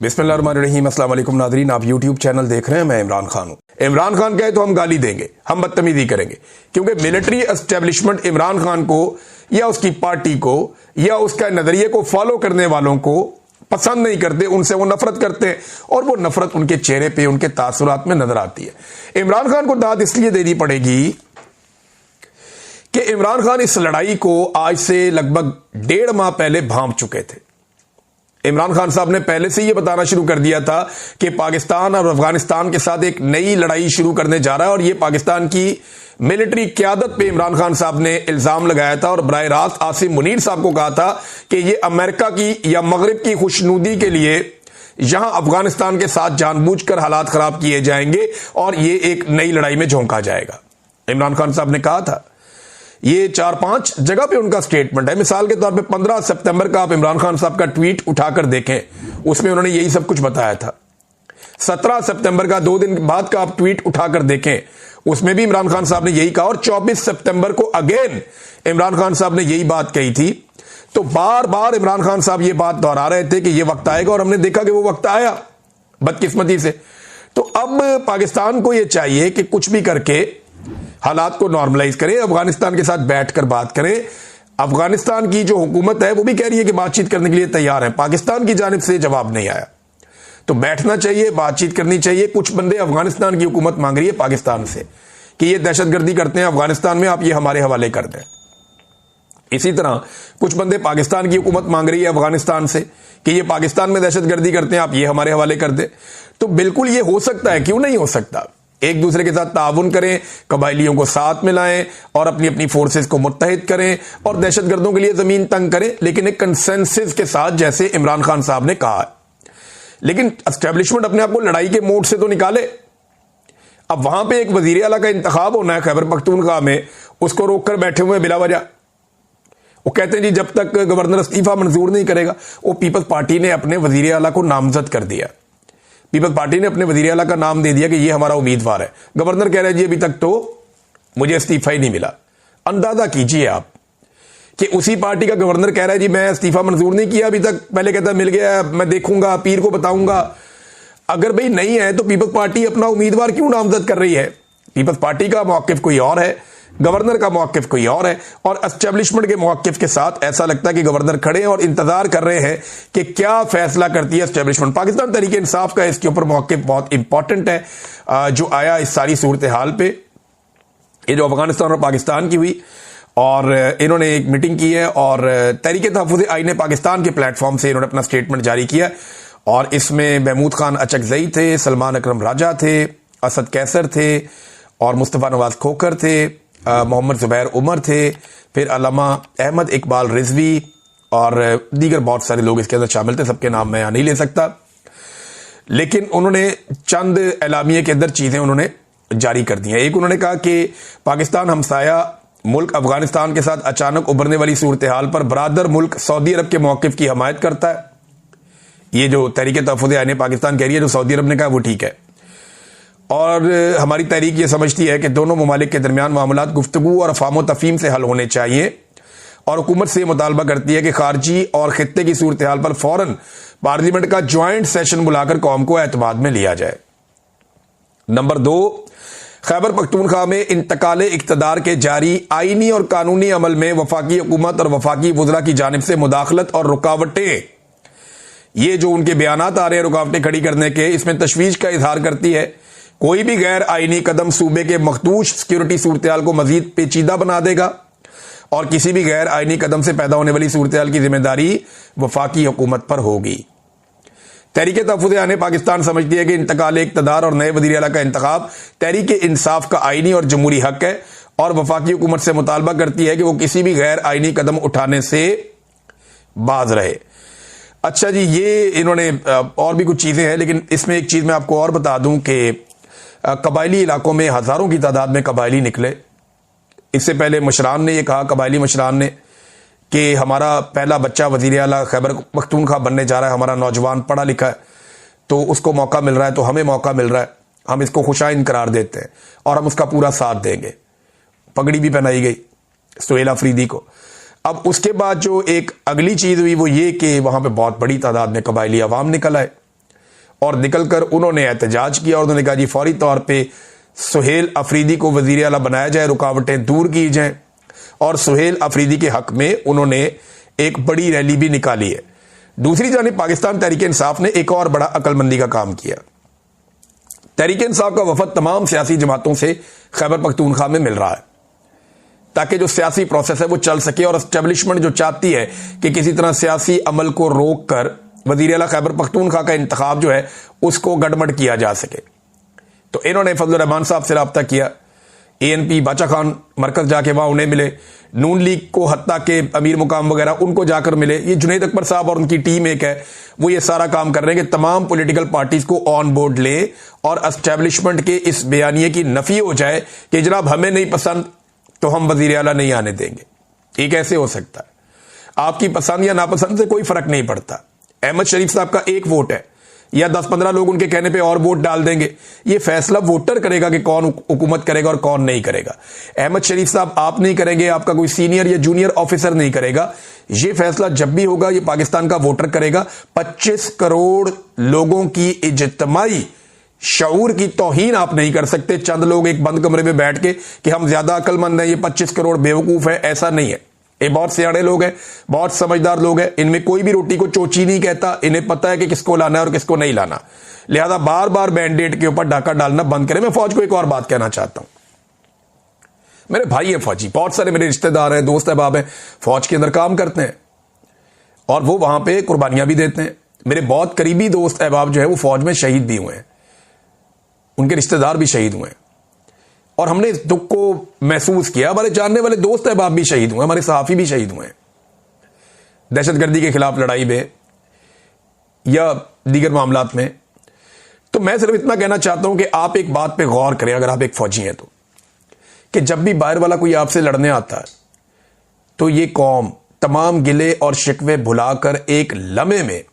बिस्मिल्लाहिर्रहमानिर्रहीम। अस्सलाम वालेकुम नाज़रीन, आप यूट्यूब चैनल देख रहे हैं। मैं इमरान खान हूं। इमरान खान कहे तो हम गाली देंगे, हम बदतमीजी करेंगे, क्योंकि मिलिट्री एस्टेब्लिशमेंट इमरान खान को या उसकी पार्टी को या उसका नजरिए को फॉलो करने वालों को पसंद नहीं करते, उनसे वो नफरत करते हैं और वो नफरत उनके चेहरे पे, उनके तासुरात में नजर आती है। इमरान खान को दाद इसलिए देनी पड़ेगी कि इमरान खान इस लड़ाई को आज से लगभग 1.5 माह पहले भांप चुके थे। इमरान खान साहब ने पहले से यह बताना शुरू कर दिया था कि पाकिस्तान और अफगानिस्तान के साथ एक नई लड़ाई शुरू करने जा रहा है और यह पाकिस्तान की मिलिट्री क्यादत पे इमरान खान साहब ने इल्जाम लगाया था और बराह रास्त आसिम मुनीर साहब को कहा था कि यह अमेरिका की या मगरिब की खुशनुदी के लिए यहां अफगानिस्तान के साथ जानबूझकर हालात खराब किए जाएंगे और यह एक नई लड़ाई में झोंका जाएगा। इमरान खान साहब ने कहा था, ये 4-5 जगह पे उनका स्टेटमेंट है। मिसाल के तौर पे 15 सितंबर का आप इमरान खान साहब का ट्वीट उठाकर देखें, उसमें उन्होंने यही सब कुछ बताया था। 17 सितंबर का 2 दिन बाद का आप ट्वीट उठाकर देखें, उसमें भी इमरान खान साहब ने यही कहा और 24 सितंबर को अगेन इमरान खान साहब ने यही बात कही थी। तो बार बार इमरान खान साहब ये बात दोहरा रहे थे कि यह वक्त आएगा और हमने देखा कि वो वक्त आया बदकिस्मती से। तो अब पाकिस्तान को यह चाहिए कि कुछ भी करके हालात को नॉर्मलाइज करें, अफगानिस्तान के साथ बैठकर बात करें। अफगानिस्तान की जो हुकूमत है वो भी कह रही है कि बातचीत करने के लिए तैयार है, पाकिस्तान की जानिब से जवाब नहीं आया। तो बैठना चाहिए, बातचीत करनी चाहिए। कुछ बंदे अफगानिस्तान की हुकूमत मांग रही है पाकिस्तान से कि ये दहशतगर्दी करते हैं अफगानिस्तान में, आप ये हमारे हवाले कर दें। इसी तरह कुछ बंदे पाकिस्तान की हुकूमत मांग रही है अफगानिस्तान से कि ये पाकिस्तान में दहशतगर्दी करते हैं, आप ये हमारे हवाले कर दें। तो बिल्कुल ये हो सकता है, क्यों नहीं हो सकता। एक दूसरे के साथ ताउन करें, कबायलियों को साथ मिलाएं और अपनी अपनी फोर्सेस को मुत्तहिद करें और दहशतगर्दों के लिए जमीन तंग करें, लेकिन एक कंसेंसस के साथ, जैसे इमरान खान साहब ने कहा। लेकिन एस्टेब्लिशमेंट अपने आप को लड़ाई के मोड से तो निकाले। अब वहां पे एक वजीर आला का इंतखाब होना है खैबर पख्तूनख्वा में, उसको रोककर बैठे हुए बिला वजह। वो कहते हैं जी जब तक गवर्नर इस्तीफा मंजूर नहीं करेगा। वो पीपल्स पार्टी ने अपने वजीर आला को नामजद कर दिया, पीपल्स पार्टी ने अपने वजीर आला का नाम दे दिया कि ये हमारा उम्मीदवार है। गवर्नर कह रहे हैं जी अभी तक तो मुझे इस्तीफा ही नहीं मिला। अंदाजा कीजिए आप कि उसी पार्टी का गवर्नर कह रहा है जी मैं इस्तीफा मंजूर नहीं किया अभी तक, पहले कहता मिल गया, मैं देखूंगा, पीर को बताऊंगा। अगर भाई नहीं है तो पीपल्स पार्टी अपना उम्मीदवार क्यों नामजद कर रही है। पीपल्स पार्टी का मौकिफ कोई और है, गवर्नर का मौकिफ कोई और है और एस्टेब्लिशमेंट के मौकिफ के साथ ऐसा लगता है कि गवर्नर खड़े हैं और इंतजार कर रहे हैं कि क्या फैसला करती है एस्टेब्लिशमेंट। पाकिस्तान तहरीक इंसाफ का इसके ऊपर मौकिफ बहुत इंपॉर्टेंट है जो आया इस सारी सूरत हाल पे। ये जो अफगानिस्तान और पाकिस्तान की हुई और इन्होंने एक मीटिंग की है और तहरीक तहफ़्फ़ुज़ आईन पाकिस्तान के प्लेटफॉर्म से इन्होंने अपना स्टेटमेंट जारी किया और इसमें महमूद खान अचकजई थे, सलमान अकरम राजा थे, असद कैसर थे और मुस्तफ़ा नवाज खोखर थे, मोहम्मद जुबैर उमर थे, फिर अल्लामा अहमद इकबाल रिजवी और दीगर बहुत सारे लोग इसके अंदर शामिल थे। सबके नाम मैं यहाँ नहीं ले सकता, लेकिन उन्होंने चंद एलामिये के अंदर चीजें उन्होंने जारी कर दी हैं। एक उन्होंने कहा कि पाकिस्तान हमसाया मुल्क अफगानिस्तान के साथ अचानक उभरने वाली सूरत हाल पर बरादर मुल्क सऊदी अरब के मौकिफ की हमायत करता है। ये जो तहरीक तहफ़्फ़ुज़ आईन पाकिस्तान कह रही है, जो सऊदी अरब ने कहा वो ठीक है और हमारी तहरीक ये समझती है कि दोनों ममालिक के दरमियान मामलात गुफ्तगू और अफ़ाम तफ़हीम से हल होने चाहिए और हुकूमत से मुतालबा करती है कि खारजी और खित्ते की सूरत हाल पर फौरन पार्लियामेंट का ज्वाइंट सेशन बुलाकर कौम को एतमाद में लिया जाए। नंबर 2, खैबर पख्तूनख्वा में इंतकाल इक़्तिदार के जारी आईनी और कानूनी अमल में वफाकी हुकूमत और वफाकी वज़रा की जानिब से मुदाखलत और रुकावटें, ये जो उनके बयानात आ रहे हैं रुकावटें खड़ी करने के, इसमें तशवीश का इजहार करती है। कोई भी गैर आईनी कदम सूबे के मखदूश सिक्योरिटी सूरत को मजीद पेचीदा बना देगा और किसी भी गैर आईनी कदम से पैदा होने वाली सूरत की जिम्मेदारी वफाकी हुकूमत पर होगी। तहरीक तहफ़्फ़ुज़ आईन पाकिस्तान समझती है कि इंतकाल इक़्तिदार और नए वज़ीर आला का इंतखाब तहरीक इंसाफ का आईनी और जमहूरी हक है और वफाकी हुकूमत से मुतालबा करती है कि वो किसी भी गैर आईनी कदम उठाने से बाज रहे। अच्छा जी, ये इन्होंने और भी कुछ चीजें हैं, लेकिन इसमें एक चीज मैं आपको और बता दूं कि कबायली इलाकों में हजारों की तादाद में कबायली निकले। इससे पहले मशरान ने यह कहा, कबायली मशरान ने, कि हमारा पहला बच्चा वजीर आला खैबर पख्तूनख्वा बनने जा रहा है, हमारा नौजवान पढ़ा लिखा है, तो उसको मौका मिल रहा है, तो हमें मौका मिल रहा है, हम इसको खुशाइन करार देते हैं और हम उसका पूरा साथ देंगे। पगड़ी भी पहनाई गई सुहेल अफरीदी को। अब उसके बाद जो एक अगली चीज हुई वो ये कि वहां पे बहुत बड़ी तादाद में कबायली अवाम निकल आए और निकलकर उन्होंने एहतजाज किया और उन्होंने कहा जी फौरी तौर पे सुहेल अफरीदी को वजीर आला बनाया जाए, रुकावटें दूर की जाएं। और सुहेल अफरीदी के हक में उन्होंने एक बड़ी रैली भी निकाली है। दूसरी जानिब पाकिस्तान तहरीक इंसाफ ने एक और बड़ा अक्लमंदी का काम किया। तहरीक इंसाफ का वफद तमाम सियासी जमातों से खैबर पख्तूनख्वा में मिल रहा है ताकि जो सियासी प्रोसेस है वो चल सके, और एस्टेब्लिशमेंट जो चाहती है कि किसी तरह सियासी अमल को रोक कर वजीर आला खैबर पख्तूनख्वा का इंतखाब जो है उसको गड़बड़ किया जा सके। तो इन्होंने फजलुर रहमान साहब से रब्ता किया, ANP बाचा खान मरकज जाके वहां उन्हें मिले, नून लीग को हत्ता के अमीर मुकाम वगैरह उनको जाकर मिले। ये जुनैद अकबर साहब और उनकी टीम एक है, वो ये सारा काम कर रहे हैं कि तमाम पॉलिटिकल पार्टीज को ऑन बोर्ड ले और एस्टेब्लिशमेंट के इस बयानिए की नफी हो जाए कि जनाब हमें नहीं पसंद तो हम वजीर आला नहीं आने देंगे। ये कैसे हो सकता है? आपकी पसंद या नापसंद से कोई फर्क नहीं पड़ता। अहमद शरीफ साहब का एक वोट है या 10-15 लोग उनके कहने पे और वोट डाल देंगे, ये फैसला वोटर करेगा कि कौन हुकूमत करेगा और कौन नहीं करेगा। अहमद शरीफ साहब आप नहीं करेंगे, आपका कोई सीनियर या जूनियर ऑफिसर नहीं करेगा। ये फैसला जब भी होगा ये पाकिस्तान का वोटर करेगा। 25 करोड़ लोगों की इज्तिमाई शऊर की तौहीन आप नहीं कर सकते चंद लोग एक बंद कमरे में बैठ के कि हम ज्यादा अक्लमंद हैं, ये 25 करोड़ बेवकूफ है। ऐसा नहीं है, ये बहुत सियाणे लोग हैं, बहुत समझदार लोग हैं। इनमें कोई भी रोटी को चोची नहीं कहता, इन्हें पता है कि किसको लाना है और किसको नहीं लाना। लिहाजा बार बार मैंडेट के ऊपर डाका डालना बंद करें। मैं फौज को एक और बात कहना चाहता हूं, मेरे भाई है फौजी, बहुत सारे मेरे रिश्तेदार हैं, दोस्त अहबाब हैं, फौज के अंदर काम करते हैं और वो वहां पे कुर्बानियां भी देते हैं। मेरे बहुत करीबी दोस्त अहबाब जो है वो फौज में शहीद भी हुए हैं, उनके रिश्तेदार भी शहीद हुए हैं और हमने इस दुख को महसूस किया। हमारे जानने वाले दोस्त अहबाब भी शहीद हुए, हमारे सहाफी भी शहीद हुए हैं दहशतगर्दी के खिलाफ लड़ाई में या दीगर मामलात में। तो मैं सिर्फ इतना कहना चाहता हूं कि आप एक बात पे गौर करें, अगर आप एक फौजी हैं तो, कि जब भी बाहर वाला कोई आपसे लड़ने आता है तो ये कौम तमाम गिले और शिकवे भुलाकर एक लम्हे में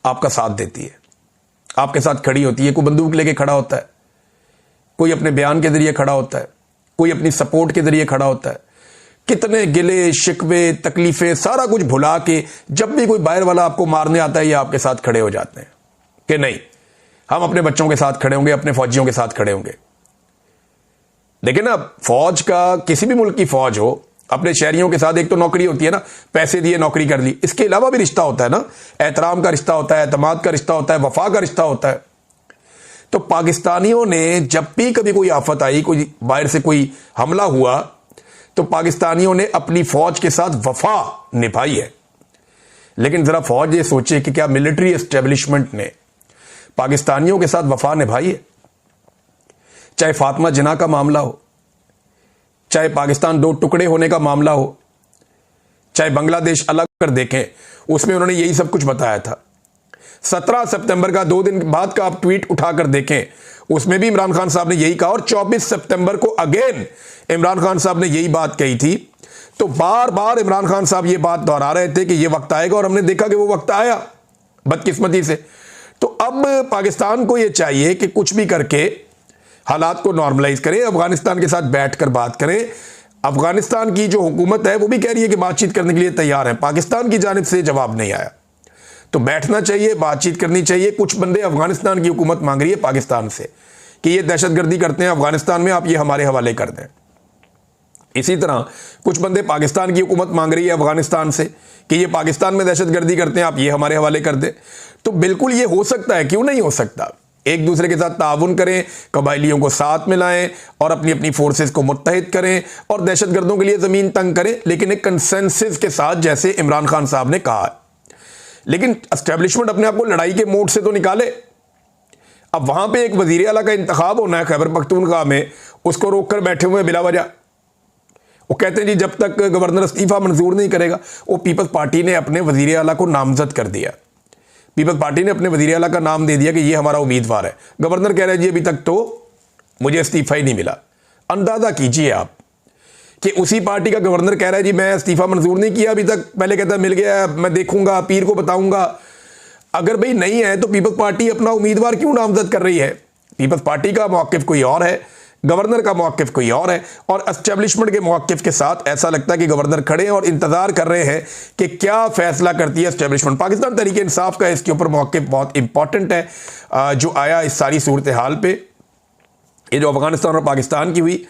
आपका साथ देती है, आपके साथ खड़ी होती है। कोई बंदूक लेके खड़ा होता है, कोई अपने बयान के जरिए खड़ा होता है, कोई अपनी सपोर्ट के जरिए खड़ा होता है। कितने गिले शिकवे तकलीफें सारा कुछ भुला के जब भी कोई बाहर वाला आपको मारने आता है ये आपके साथ खड़े हो जाते हैं कि नहीं हम अपने बच्चों के साथ खड़े होंगे, अपने फौजियों के साथ खड़े होंगे। लेकिन ना फौज का, किसी भी मुल्क की फौज हो, अपने शहरियों के साथ एक तो नौकरी होती है ना, पैसे दिए नौकरी कर ली, इसके अलावा भी रिश्ता होता है ना, एहतराम का रिश्ता होता है, एतमाद का रिश्ता होता है, वफा का रिश्ता होता है। तो पाकिस्तानियों ने जब भी कभी कोई आफत आई, कोई बाहर से कोई हमला हुआ, तो पाकिस्तानियों ने अपनी फौज के साथ वफा निभाई है। लेकिन जरा फौज ये सोचे कि क्या मिलिट्री एस्टेब्लिशमेंट ने पाकिस्तानियों के साथ वफा निभाई है? चाहे फातिमा जिना का मामला हो, चाहे पाकिस्तान 2 टुकड़े होने का मामला हो, चाहे बांग्लादेश अलग कर देखें, उसमें उन्होंने यही सब कुछ बताया था। 17 सितंबर का 2 दिन बाद का आप ट्वीट उठाकर देखें, उसमें भी इमरान खान साहब ने यही कहा और 24 सितंबर को अगेन इमरान खान साहब ने यही बात कही थी। तो बार बार इमरान खान साहब ये बात दोहरा रहे थे कि ये वक्त आएगा और हमने देखा कि वो वक्त आया बदकिस्मती से। तो अब पाकिस्तान को ये चाहिए कि कुछ भी करके हालात को नॉर्मलाइज करें, अफगानिस्तान के साथ बैठकर बात करें। अफगानिस्तान की जो हुकूमत है वो भी कह रही है कि बातचीत करने के लिए तैयार है, पाकिस्तान की जानिब से जवाब नहीं आया। तो बैठना चाहिए, बातचीत करनी चाहिए। कुछ बंदे अफगानिस्तान की हुकूमत मांग रही है पाकिस्तान से कि ये दहशतगर्दी करते हैं अफगानिस्तान में, आप ये हमारे हवाले कर दें। इसी तरह कुछ बंदे पाकिस्तान की हुकूमत मांग रही है अफगानिस्तान से कि ये पाकिस्तान में दहशतगर्दी करते हैं, आप ये हमारे हवाले कर दें। तो बिल्कुल ये हो सकता है, क्यों नहीं हो सकता। एक दूसरे के साथ ताउन करें, कबायलियों को साथ मिलाएं और अपनी अपनी फोर्सेस को मुत्तहिद करें और दहशतगर्दों के लिए जमीन तंग करें, लेकिन एक कंसेंसस के साथ, जैसे इमरान खान साहब ने कहा। लेकिन एस्टेब्लिशमेंट अपने आप को लड़ाई के मोड से तो निकाले। अब वहां पे एक वजीर आला का इंतखाब होना है खैबर पख्तूनख्वा में, उसको रोक कर बैठे हुए बिला वजह। वो कहते हैं जी जब तक गवर्नर इस्तीफा मंजूर नहीं करेगा। वो पीपल्स पार्टी ने अपने वजीर आला को नामजद कर दिया, पीपल्स पार्टी ने अपने वजीर आला का नाम दे दिया कि ये हमारा उम्मीदवार है। गवर्नर कह रहे हैं जी अभी तक तो मुझे इस्तीफा ही नहीं मिला। अंदाजा कीजिए आप कि उसी पार्टी का गवर्नर कह रहा है जी मैं इस्तीफा मंजूर नहीं किया अभी तक, पहले कहता मिल गया, मैं देखूंगा, पीर को बताऊंगा। अगर भाई नहीं है तो पीपल्स पार्टी अपना उम्मीदवार क्यों नामजद कर रही है? पीपल्स पार्टी का मौक़िफ़ कोई और है, गवर्नर का मौक़िफ़ कोई और है, और एस्टेब्लिशमेंट के मौक़िफ़ के साथ ऐसा लगता है कि गवर्नर खड़े हैं और इंतज़ार कर रहे हैं कि क्या फ़ैसला करती है एस्टेब्लिशमेंट। पाकिस्तान तहरीक इंसाफ का इसके ऊपर मौक़िफ़ बहुत इंपॉर्टेंट है जो आया इस सारी सूरत हाल पे, ये जो अफ़गानिस्तान और पाकिस्तान की हुई,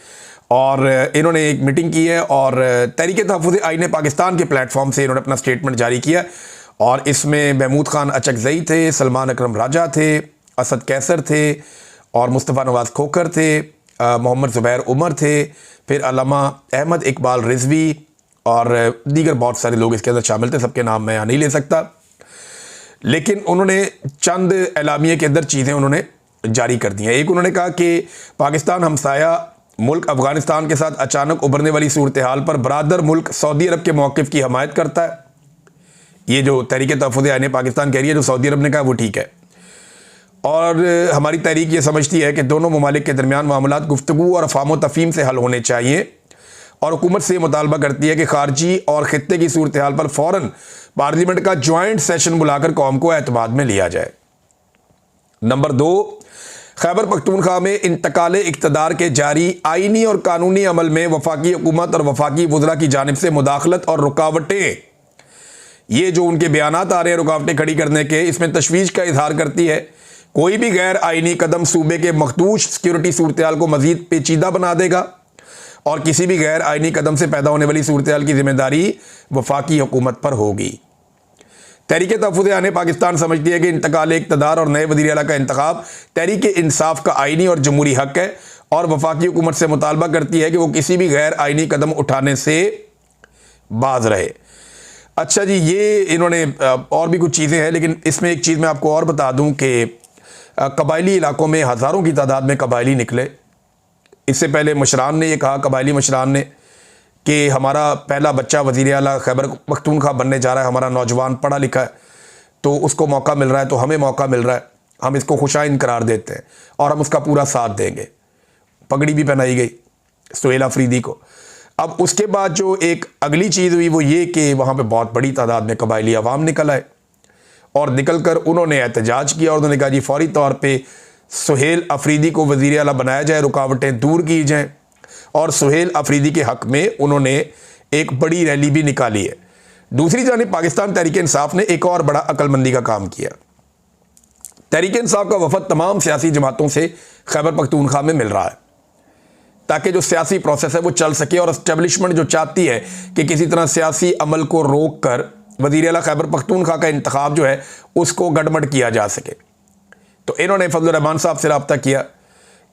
और इन्होंने एक मीटिंग की है और तहरीक तहफ़्फ़ुज़ आईन पाकिस्तान के प्लेटफॉर्म से इन्होंने अपना स्टेटमेंट जारी किया, और इसमें महमूद खान अचकज़ई थे, सलमान अकरम राजा थे, असद कैसर थे, और मुस्तफ़ा नवाज़ खोखर थे, मोहम्मद ज़ुबैर उमर थे, फिर अल्लामा अहमद इकबाल रिजवी और दीगर बहुत सारे लोग इसके अंदर शामिल थे। सबके नाम मैं यहाँ नहीं ले सकता, लेकिन उन्होंने चंद एलामिये के अंदर चीज़ें उन्होंने जारी कर दी हैं। एक उन्होंने कहा कि पाकिस्तान हमसाया मुल्क अफ़गानिस्तान के साथ अचानक उभरने वाली सूरत हाल पर बरादर मुल्क सऊदी अरब के मौक़िफ़ की हमायत करता है। ये जो तहरीक तहफ़्फ़ुज़ आईन पाकिस्तान कह रही है, जो सऊदी अरब ने कहा वो ठीक है, और हमारी तहरीक ये समझती है कि दोनों ममालिक के दरमियान मामलात गुफ्तगू और अफ़ाम तफ़हीम से हल होने चाहिए, और हुकूमत से मुतालबा करती है कि खारजी और ख़ित्ते की सूरत हाल पर फ़ौरन पार्लियामेंट का जॉइंट सेशन बुलाकर कौम को एतमाद में लिया जाए। नंबर 2, खैबर पख्तूनख्वा में इंतकाल इक़्तिदार के जारी आइनी और कानूनी अमल में वफाकी हुकूमत और वफाकी वज़रा की जानिब से मुदाखलत और रुकावटें, ये जो उनके बयानात आ रहे हैं रुकावटें खड़ी करने के, इसमें तशवीश का इजहार करती है। कोई भी गैर आइनी कदम सूबे के मखदूश सिक्योरिटी सूरत हाल को मज़ीद पेचीदा बना देगा, और किसी भी गैर आइनी कदम से पैदा होने वाली सूरत हाल की जिम्मेदारी वफाकी हुकूमत पर होगी। तहरीक तहफ़्फ़ुज़ आईन पाकिस्तान समझती है कि इंतकाल इक़्तिदार और नए वज़ीर आला का इंतखाब तहरीक इंसाफ का आइनी और जमहूरी हक़ है, और वफाकी हुकूमत से मुतालबा करती है कि वो किसी भी गैर आइनी कदम उठाने से बाज रहे। अच्छा जी, ये इन्होंने और भी कुछ चीज़ें हैं, लेकिन इसमें एक चीज़ मैं आपको और बता दूं कि कबायली इलाकों में हज़ारों की तादाद में कबायली निकले। इससे पहले मशरान ने ये कहा, कबायली मशरान ने, कि हमारा पहला बच्चा वज़ीर आला खैबर पख्तूनख्वा बनने जा रहा है, हमारा नौजवान पढ़ा लिखा है, तो उसको मौका मिल रहा है, तो हमें मौका मिल रहा है, हम इसको खुशाइन करार देते हैं और हम उसका पूरा साथ देंगे। पगड़ी भी पहनाई गई सुहेल अफरीदी को। अब उसके बाद जो एक अगली चीज़ हुई वो ये कि वहाँ पे बहुत बड़ी तादाद में कबायली अवाम निकल आए, और निकल कर उन्होंने एहतजाज किया, और उन्होंने कहा जी फौरी तौर पे सुहेल अफरीदी को वज़ीर आला बनाया जाए, रुकावटें दूर की जाएँ, और सुहेल अफरीदी के हक़ में उन्होंने एक बड़ी रैली भी निकाली है। दूसरी जानिब पाकिस्तान तहरीक इंसाफ ने एक और बड़ा अक्लमंदी का काम किया। तहरीक इंसाफ का वफद तमाम सियासी जमातों से खैबर पख्तूनख्वा में मिल रहा है, ताकि जो सियासी प्रोसेस है वो चल सके, और एस्टेब्लिशमेंट जो चाहती है कि किसी तरह सियासी अमल को रोक कर वज़ीर आला खैबर पख्तूनख्वा का इंतखाब जो है उसको गड़बड़ किया जा सके। तो इन्होंने फजल रहमान साहब से रब्ता किया,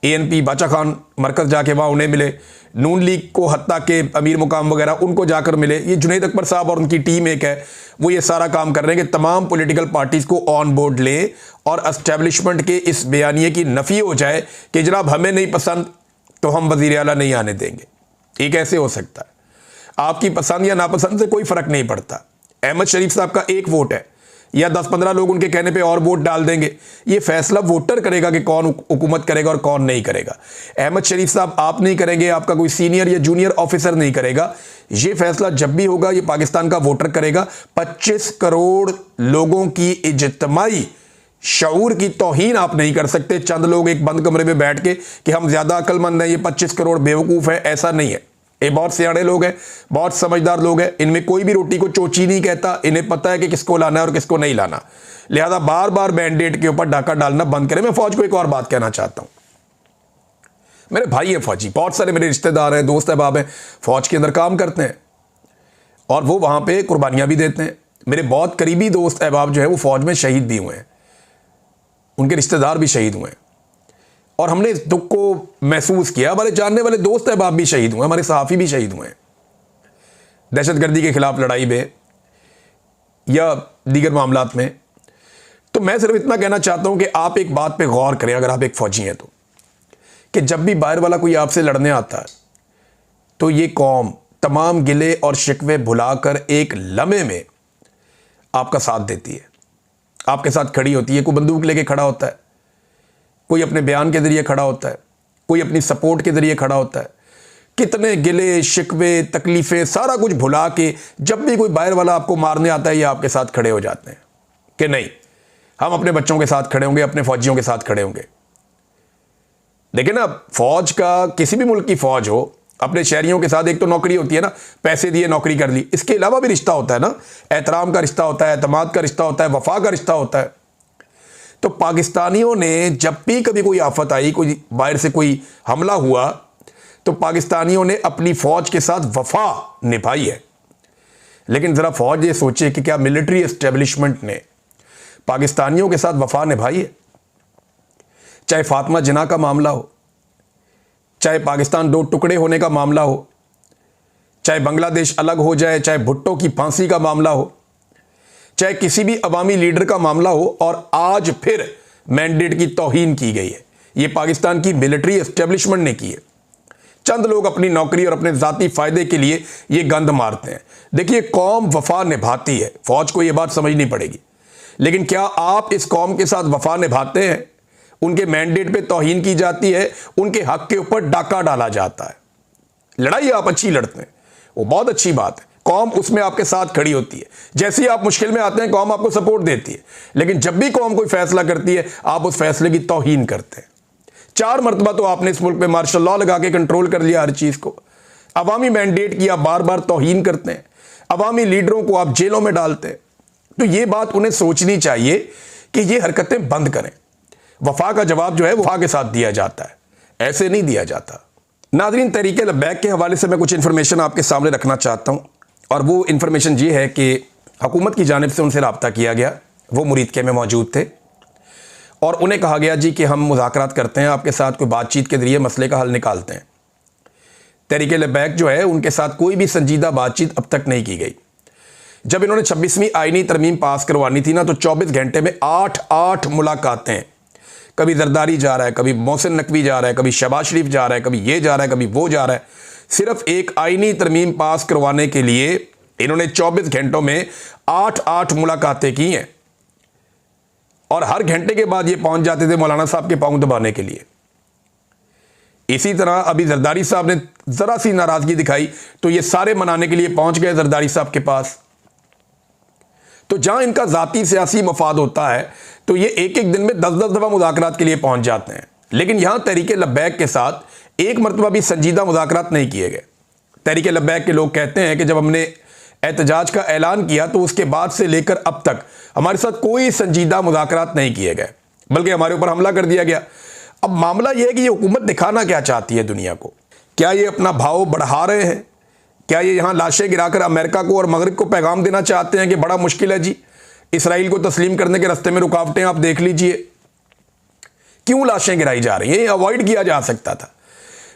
ANP बाचा खान मरकज़ जाके वहाँ उन्हें मिले, नून लीग को हत्ता के अमीर मुकाम वगैरह उनको जाकर मिले। ये जुनैद अकबर साहब और उनकी टीम एक है, वो ये सारा काम कर रहे हैं कि तमाम पॉलिटिकल पार्टीज़ को ऑन बोर्ड लें और एस्टेब्लिशमेंट के इस बयानिए की नफ़ी हो जाए कि जनाब हमें नहीं पसंद तो हम वज़ीर आला नहीं आने देंगे। ये कैसे हो सकता है? आपकी पसंद या नापसंद से कोई फ़र्क नहीं पड़ता। अहमद शरीफ साहब का एक वोट है, या 10-15 लोग उनके कहने पे और वोट डाल देंगे, ये फैसला वोटर करेगा कि कौन हुकूमत करेगा और कौन नहीं करेगा। अहमद शरीफ साहब आप नहीं करेंगे, आपका कोई सीनियर या जूनियर ऑफिसर नहीं करेगा। ये फैसला जब भी होगा ये पाकिस्तान का वोटर करेगा। 25 करोड़ लोगों की इज्तिमाई शऊर की तौहीन आप नहीं कर सकते चंद लोग एक बंद कमरे में बैठ के कि हम ज्यादा अक्लमंद हैं, ये 25 करोड़ बेवकूफ़ है। ऐसा नहीं है, ये बहुत सियाणे लोग हैं, बहुत समझदार लोग हैं। इनमें कोई भी रोटी को चोची नहीं कहता, इन्हें पता है कि किसको लाना है और किसको नहीं लाना। लिहाजा बार बार बैंडेड के ऊपर डाका डालना बंद करें। मैं फौज को एक और बात कहना चाहता हूं, मेरे भाई है फौजी, बहुत सारे मेरे रिश्तेदार हैं, दोस्त अहबाब हैं, फौज के अंदर काम करते हैं और वो वहां पे कुर्बानियां भी देते हैं। मेरे बहुत करीबी दोस्त अहबाब जो है वो फौज में शहीद भी हुए हैं, उनके रिश्तेदार भी शहीद हुए हैं, और हमने इस दुख को महसूस किया। हमारे जानने वाले दोस्त अहबाब भी शहीद हुए, हमारे सहाफ़ी भी शहीद हुए हैं दहशतगर्दी के खिलाफ लड़ाई में या दीगर मामलात में। तो मैं सिर्फ इतना कहना चाहता हूं कि आप एक बात पे गौर करें, अगर आप एक फौजी हैं तो, कि जब भी बाहर वाला कोई आपसे लड़ने आता है तो ये कौम तमाम गिले और शिकवे भुलाकर एक लम्हे में आपका साथ देती है, आपके साथ खड़ी होती है। कोई बंदूक लेके खड़ा होता है, कोई अपने बयान के जरिए खड़ा होता है, कोई अपनी सपोर्ट के जरिए खड़ा होता है। कितने गिले शिकवे तकलीफ़ें सारा कुछ भुला के जब भी कोई बाहर वाला आपको मारने आता है ये आपके साथ खड़े हो जाते हैं कि नहीं हम अपने बच्चों के साथ खड़े होंगे, अपने फौजियों के साथ खड़े होंगे। देखिए ना, फौज का, किसी भी मुल्क की फौज हो, अपने शहरियों के साथ एक तो नौकरी होती है ना, पैसे दिए नौकरी कर ली, इसके अलावा भी रिश्ता होता है ना, एहतराम का रिश्ता होता है, एतमाद का रिश्ता होता है, वफा का रिश्ता होता है। तो पाकिस्तानियों ने जब भी कभी कोई आफत आई, कोई बाहर से कोई हमला हुआ, तो पाकिस्तानियों ने अपनी फौज के साथ वफा निभाई है। लेकिन ज़रा फौज ये सोचे कि क्या मिलिट्री एस्टेब्लिशमेंट ने पाकिस्तानियों के साथ वफा निभाई है? चाहे फातिमा जिना का मामला हो, चाहे पाकिस्तान दो टुकड़े होने का मामला हो, चाहे बांग्लादेश अलग हो जाए, चाहे भुट्टो की फांसी का मामला हो, चाहे किसी भी अवामी लीडर का मामला हो, और आज फिर मैंडेट की तौहीन की गई है। ये पाकिस्तान की मिलिट्री एस्टेब्लिशमेंट ने की है। चंद लोग अपनी नौकरी और अपने ज़ाती फ़ायदे के लिए ये गंद मारते हैं। देखिए, कौम वफा निभाती है, फौज को ये बात समझनी पड़ेगी। लेकिन क्या आप इस कौम के साथ वफा निभाते हैं? उनके मैंडेट पे तौहीन की जाती है, उनके हक के ऊपर डाका डाला जाता है। लड़ाई आप अच्छी लड़ते हैं, वो बहुत अच्छी बात है, कौम उसमें आपके साथ खड़ी होती है। जैसे ही आप मुश्किल में आते हैं, कौम आपको सपोर्ट देती है। लेकिन जब भी कौम कोई फैसला करती है, आप उस फैसले की तौहीन करते हैं। 4 मरतबा तो आपने इस मुल्क में मार्शल लॉ लगा के कंट्रोल कर लिया हर चीज़ को। अवामी मैंडेट की आप बार बार तौहीन करते हैं, अवामी लीडरों को आप जेलों में डालते हैं। तो ये बात उन्हें सोचनी चाहिए कि ये हरकतें बंद करें। वफा का जवाब जो है वफा के साथ दिया जाता है, ऐसे नहीं दिया जाता। नाज़रीन, तहरीक लब्बैक के हवाले से मैं कुछ इन्फॉर्मेशन आपके सामने रखना चाहता हूँ, और वो इन्फॉर्मेशन ये है कि हुकूमत की जानिब से उनसे रब्ता किया गया, वो मुरीदके में मौजूद थे, और उन्हें कहा गया जी कि हम मुज़ाकरात करते हैं आपके साथ, कोई बातचीत के ज़रिए मसले का हल निकालते हैं। तहरीक लब्बैक जो है, उनके साथ कोई भी संजीदा बातचीत अब तक नहीं की गई। जब इन्होंने 26वीं आईनी तरमीम पास करवानी थी ना, तो 24 घंटे में 8 मुलाकातें, कभी जरदारी जा रहा है, कभी मोहसिन नकवी जा रहा है, कभी शहबाज शरीफ जा रहा है, कभी ये जा रहा है, कभी वो जा रहा है। सिर्फ एक आईनी तरमीम पास करवाने के लिए इन्होंने 24 घंटों में 8 मुलाकातें की हैं, और हर घंटे के बाद ये पहुंच जाते थे मौलाना साहब के पांव दबाने के लिए। इसी तरह अभी जरदारी साहब ने जरा सी नाराजगी दिखाई तो ये सारे मनाने के लिए पहुंच गए जरदारी साहब के पास। तो जहां इनका जाती सियासी मफाद होता है, तो ये एक एक दिन में 10-10 दफा मुज़ाकरात के लिए पहुंच जाते हैं। लेकिन यहां तहरीक लब्बैक के साथ एक मरतबा भी संजीदा मुज़ाकरात नहीं किए गए। तहरीक लब्बैक के लोग कहते हैं कि जब हमने एहतजाज का ऐलान किया, तो उसके बाद से लेकर अब तक हमारे साथ कोई संजीदा मुज़ाकरात नहीं किए गए, बल्कि हमारे ऊपर हमला कर दिया गया। अब मामला यह है कि ये हुकूमत दिखाना क्या चाहती है दुनिया को? क्या ये अपना भाव बढ़ा रहे हैं? क्या ये यहाँ लाशें गिराकर अमेरिका को और मगरिब को पैगाम देना चाहते हैं कि बड़ा मुश्किल है जी, इसराइल को तस्लीम करने के रास्ते में रुकावटें आप देख लीजिए? क्यों लाशें गिराई जा रही हैं? ये अवॉइड किया जा सकता था।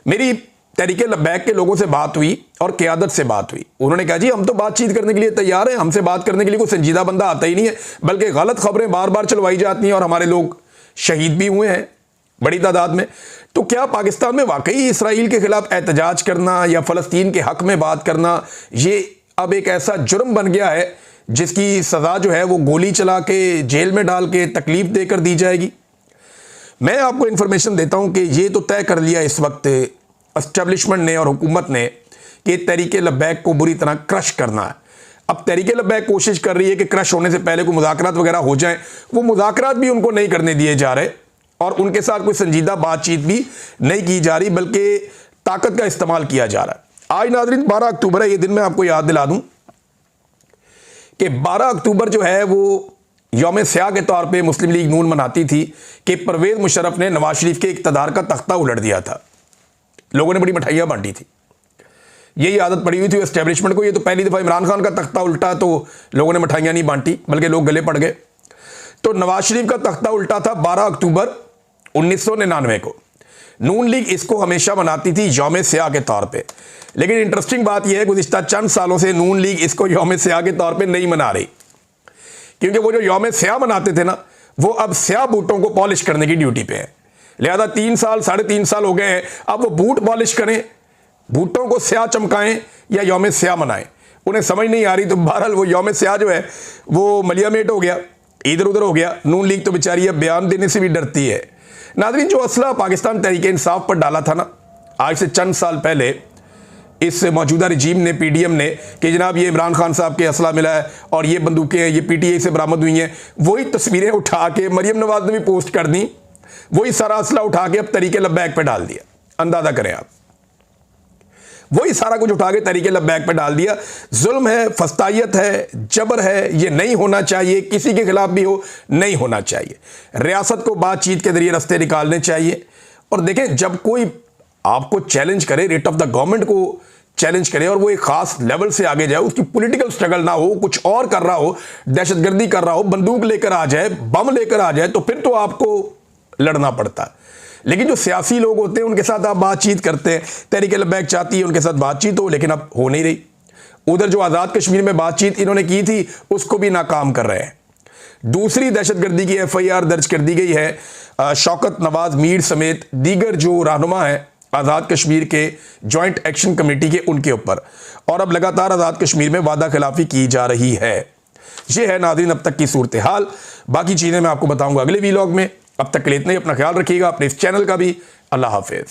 मेरी तहरीक लब्बैक के लोगों से बात हुई और क़यादत से बात हुई। उन्होंने कहा जी हम तो बातचीत करने के लिए तैयार हैं, हमसे बात करने के लिए कोई संजीदा बंदा आता ही नहीं है, बल्कि गलत खबरें बार बार चलवाई जाती हैं और हमारे लोग शहीद भी हुए हैं बड़ी तादाद में। तो क्या पाकिस्तान में वाकई इसराइल के खिलाफ एहतजाज करना या फ़लस्तीन के हक में बात करना ये अब एक ऐसा जुर्म बन गया है जिसकी सज़ा जो है वो गोली चला के, जेल में डाल के, तकलीफ देकर दी जाएगी? मैं आपको इन्फॉर्मेशन देता हूं कि ये तो तय कर लिया इस वक्त एस्टेब्लिशमेंट ने और हुकूमत ने कि तहरीक लब्बैक को बुरी तरह क्रश करना है। अब तहरीक लब्बैक कोशिश कर रही है कि क्रश होने से पहले कोई मुज़ाकरात वगैरह हो जाए। वो मुज़ाकरात भी उनको नहीं करने दिए जा रहे और उनके साथ कोई संजीदा बातचीत भी नहीं की जा रही, बल्कि ताकत का इस्तेमाल किया जा रहा है। आज नाज़रीन 12 अक्टूबर है। ये दिन मैं आपको याद दिला दूं कि 12 अक्टूबर जो है वो यौम स्याह के तौर पे मुस्लिम लीग नून मनाती थी कि परवेज़ मुशर्रफ ने नवाज शरीफ के इक़्तिदार का तख्ता उलट दिया था। लोगों ने बड़ी मिठाइयाँ बांटी थी। यही आदत पड़ी हुई थी एस्टेब्लिशमेंट को। ये तो पहली दफ़ा इमरान खान का तख्ता उल्टा तो लोगों ने मिठाइयाँ नहीं बांटी, बल्कि लोग गले पड़ गए। तो नवाज शरीफ का तख्ता उल्टा था 12 अक्टूबर 1999 को। नून लीग इसको हमेशा मनाती थी यौम स्याह के तौर पे। लेकिन इंटरेस्टिंग बात यह है गुज़िश्ता चंद सालों से नून लीग इसको यौम स्याह के तौर पे नहीं मना रही, क्योंकि वो जो यौम स्याह मनाते थे ना, वो अब स्याह बूटों को पॉलिश करने की ड्यूटी पे है। लिहाजा 3 साल 3.5 साल हो गए हैं, अब वो बूट पॉलिश करें, बूटों को स्याह चमकाएं या यौम स्याह मनाएं, उन्हें समझ नहीं आ रही। तो बहरहाल वो यौम स्याह जो है वो मलियामेट हो गया, इधर उधर हो गया। नून लीग तो बेचारी अब बयान देने से भी डरती है। नाज़रीन, जो असला पाकिस्तान तहरीक इंसाफ पर डाला था ना आज से चंद साल पहले इस मौजूदा रजीम ने, PDM ने, कि जनाब ये इमरान खान साहब के असला मिला है और ये बंदूकें ये PTI से बरामद हुई हैं, वही तस्वीरें उठा के मरियम नवाज ने भी पोस्ट कर दी वही सारा असला उठा के अब तरीके लब्बैक पे डाल दिया। अंदाजा करें आप, वही सारा कुछ उठा के तरीके लब्बैक पे डाल दिया। जुल्म है, फस्तायत है, जबर है, ये नहीं होना चाहिए, किसी के खिलाफ भी हो नहीं होना चाहिए। रियासत को बातचीत के जरिए रास्ते निकालने चाहिए। और देखें, जब कोई आपको चैलेंज करे, रेट ऑफ द गवर्नमेंट को चैलेंज करे और वो एक खास लेवल से आगे जाए, उसकी पॉलिटिकल स्ट्रगल ना हो, कुछ और कर रहा हो, दहशतगर्दी कर रहा हो, बंदूक लेकर आ जाए, बम लेकर आ जाए, तो फिर तो आपको लड़ना पड़ता है। लेकिन जो सियासी लोग होते हैं उनके साथ आप बातचीत करते हैं, तहरीक लब्बैक चाहती है उनके साथ बातचीत हो, लेकिन अब हो नहीं रही। उधर जो आज़ाद कश्मीर में बातचीत इन्होंने की थी उसको भी नाकाम कर रहे हैं। दूसरी दहशतगर्दी की FIR दर्ज कर दी गई है शौकत नवाज मीर समेत दीगर जो रहनुमा है आज़ाद कश्मीर के जॉइंट एक्शन कमेटी के, उनके ऊपर। और अब लगातार आज़ाद कश्मीर में वादा खिलाफी की जा रही है। यह है नाज़रीन अब तक की सूरत हाल। बाकी चीज़ें मैं आपको बताऊंगा अगले वीलॉग में। अब तक के लिए इतना ही। अपना ख्याल रखिएगा, अपने इस चैनल का भी। अल्लाह हाफिज़।